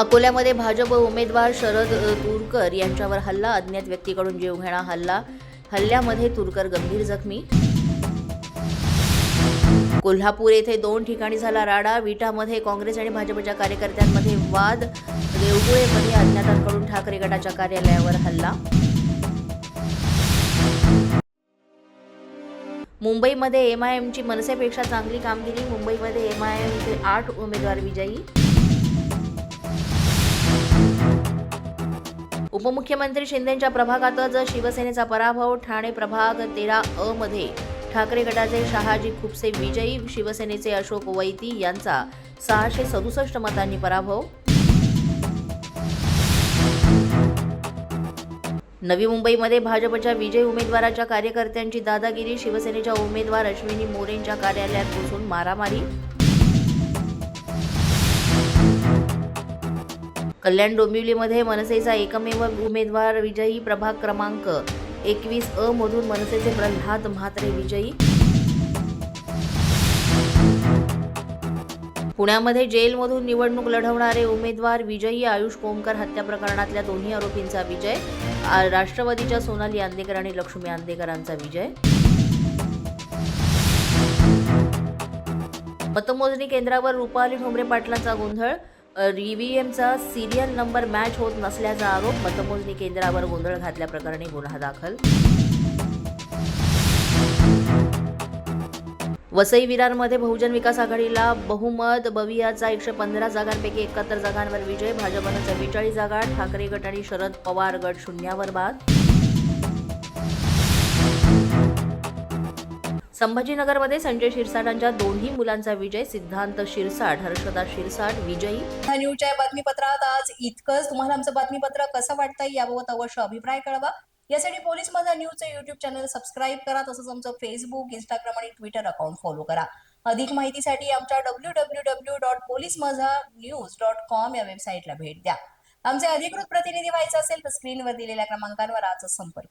अकोल्यामध्ये भाजप उमेदवार शरद तुरकर यांच्यावर हल्ला. अज्ञात व्यक्तीकडून जीवघेणा हल्ला. हल्ल्यामध्ये तुरकर गंभीर जखमी. कोल्हापूर येथे 2 ठिकाणी झाला राडा. विटामध्ये काँग्रेस आणि भाजपच्या कार्यकर्त्यांमध्ये वाद. देवगुळेमध्ये अज्ञातांकडून ठाकरे गटाच्या कार्यालयावर हल्ला. मुंबईमध्ये एमआयएमची मनसेपेक्षा चांगली कामगिरी. मुंबईमध्ये एमआयएमचे 8 उमेदवार विजयी. उपमुख्यमंत्री शिंदेंच्या प्रभागातच शिवसेनेचा पराभव. ठाणे प्रभाग 13 अ मध्ये ठाकरे गटाचे शहाजी खुपसे विजयी. शिवसेनेचे अशोक वैती यांचा 667 मतांनी पराभव. नवी मुंबईमध्ये भाजपच्या विजयी उमेदवाराच्या कार्यकर्त्यांची दादागिरी. शिवसेनेच्या उमेदवार अश्विनी मोरेंच्या कार्यालयात घुसून मारामारी. कल्याण डोंबिवलीमध्ये मनसेचा एकमेव उमेदवार विजयी. प्रभाग क्रमांक 21 अ मधून मनसेचे प्रल्हाद म्हात्रे विजयी. पुण्यामध्ये जेलमधून निवडणूक लढवणारे उमेदवार विजयी. आयुष कोमकर हत्या प्रकरणातल्या दोन्ही आरोपींचा विजय. राष्ट्रवादीच्या सोनाली आंदेकर आणि लक्ष्मी आंदेकरांचा विजय. मतमोजणी केंद्रावर रुपाली ठोंबरे पाटलांचा गोंधळ. ईव्हीएमचा सिरियल नंबर मॅच होत नसल्याचा आरोप. मतमोजणी केंद्रावर गोंधळ घातल्याप्रकरणी गुन्हा दाखल. वसई विरारमध्ये बहुजन विकास आघाडीला बहुमत. बवियाचा 115 जागांपैकी 71 जागांवर विजय. भाजपनं 44 जागा. ठाकरे गट आणि शरद पवार गट शून्यावर बाद. संभाजीनगरमध्ये संजय शिरसाटांच्या दोन्ही मुलांचा विजय. सिद्धांत शिरसाट, हर्षदा शिरसाट विजयी. न्यूजच्या बातमीपत्रात आज इतकंच. तुम्हाला आमचं बातमीपत्र कसं वाटतंय याबाबत अवश्य अभिप्राय कळवा. यासाठी पोलीस माझा न्यूजचं युट्यूब चॅनल सबस्क्राईब करा. तसंच आमचं फेसबुक, इंस्टाग्राम आणि ट्विटर अकाउंट फॉलो करा. अधिक माहितीसाठी आमच्या www.policemazhanews.com या वेबसाईटला भेट द्या. आमचे अधिकृत प्रतिनिधी व्हायचं असेल तर स्क्रीनवर दिलेल्या क्रमांकांवर आजच संपर्क